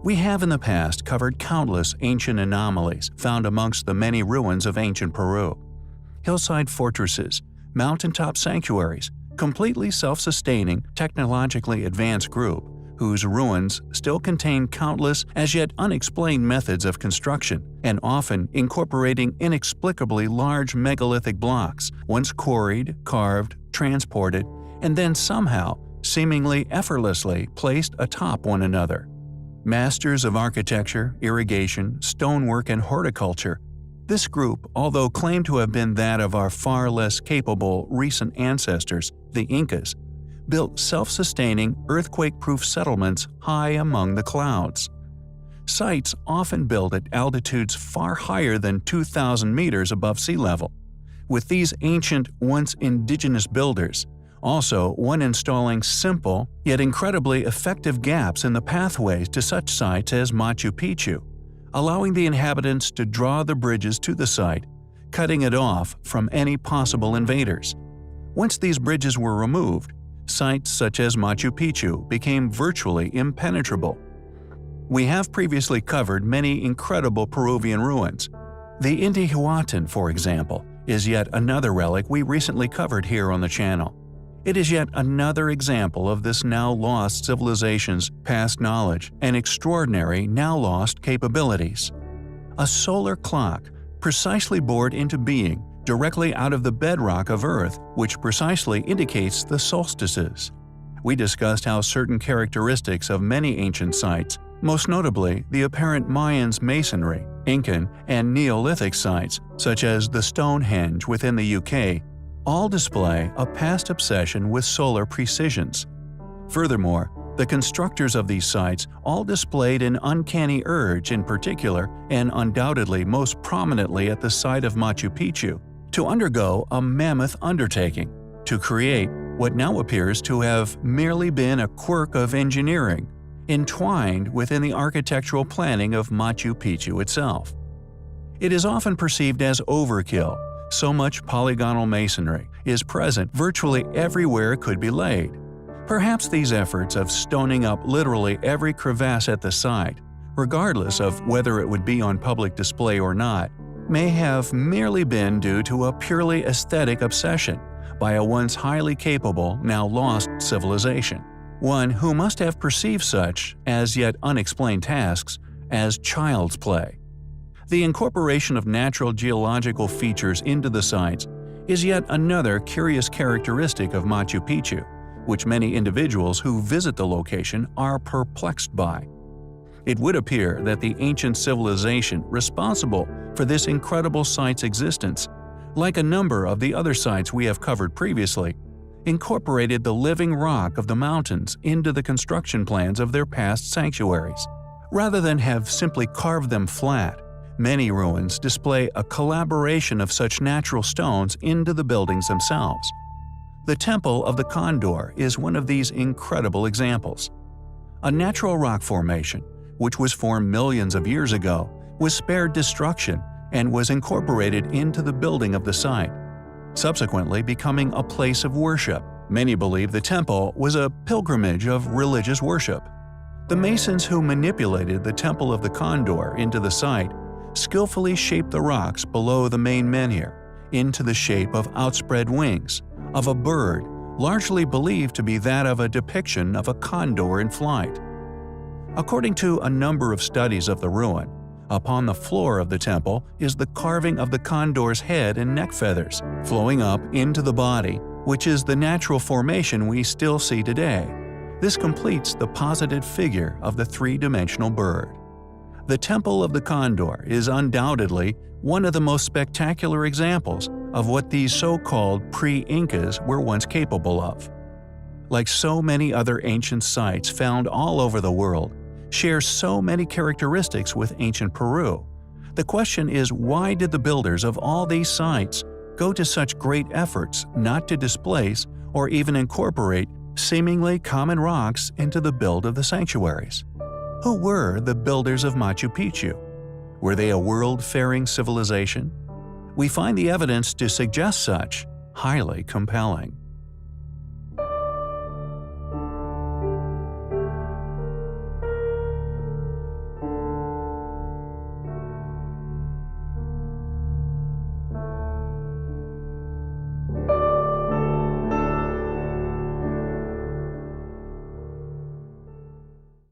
We have in the past covered countless ancient anomalies found amongst the many ruins of ancient Peru. Hillside fortresses, mountaintop sanctuaries, completely self-sustaining, technologically advanced group whose ruins still contain countless as yet unexplained methods of construction and often incorporating inexplicably large megalithic blocks once quarried, carved, transported, and then somehow, seemingly effortlessly placed atop one another. Masters of architecture, irrigation, stonework, and horticulture, this group, although claimed to have been that of our far less capable recent ancestors, the Incas, built self-sustaining, earthquake-proof settlements high among the clouds. Sites often built at altitudes far higher than 2,000 meters above sea level, with these ancient, once indigenous builders also one installing simple, yet incredibly effective gaps in the pathways to such sites as Machu Picchu, allowing the inhabitants to draw the bridges to the site, cutting it off from any possible invaders. Once these bridges were removed, sites such as Machu Picchu became virtually impenetrable. We have previously covered many incredible Peruvian ruins. The Intihuatán, for example, is yet another relic we recently covered here on the channel. It is yet another example of this now-lost civilization's past knowledge and extraordinary now-lost capabilities. A solar clock, precisely bored into being directly out of the bedrock of Earth, which precisely indicates the solstices. We discussed how certain characteristics of many ancient sites, most notably the apparent Mayans masonry, Incan, and Neolithic sites, such as the Stonehenge within the UK, all display a past obsession with solar precisions. Furthermore, the constructors of these sites all displayed an uncanny urge in particular, and undoubtedly most prominently at the site of Machu Picchu, to undergo a mammoth undertaking, to create what now appears to have merely been a quirk of engineering, entwined within the architectural planning of Machu Picchu itself. It is often perceived as overkill. So much polygonal masonry is present virtually everywhere it could be laid. Perhaps these efforts of stoning up literally every crevasse at the site, regardless of whether it would be on public display or not, may have merely been due to a purely aesthetic obsession by a once highly capable, now lost civilization, one who must have perceived such, as yet unexplained tasks, as child's play. The incorporation of natural geological features into the sites is yet another curious characteristic of Machu Picchu, which many individuals who visit the location are perplexed by. It would appear that the ancient civilization responsible for this incredible site's existence, like a number of the other sites we have covered previously, incorporated the living rock of the mountains into the construction plans of their past sanctuaries. Rather than have simply carved them flat, many ruins display a collaboration of such natural stones into the buildings themselves. The Temple of the Condor is one of these incredible examples. A natural rock formation, which was formed millions of years ago, was spared destruction and was incorporated into the building of the site, subsequently becoming a place of worship. Many believe the temple was a pilgrimage of religious worship. The masons who manipulated the Temple of the Condor into the site skillfully shaped the rocks below the main menhir into the shape of outspread wings of a bird, largely believed to be that of a depiction of a condor in flight. According to a number of studies of the ruin, upon the floor of the temple is the carving of the condor's head and neck feathers, flowing up into the body, which is the natural formation we still see today. This completes the posited figure of the three-dimensional bird. The Temple of the Condor is undoubtedly one of the most spectacular examples of what these so-called pre-Incas were once capable of. Like so many other ancient sites found all over the world, shares so many characteristics with ancient Peru. The question is, why did the builders of all these sites go to such great efforts not to displace or even incorporate seemingly common rocks into the build of the sanctuaries? Who were the builders of Machu Picchu? Were they a world-faring civilization? We find the evidence to suggest such highly compelling.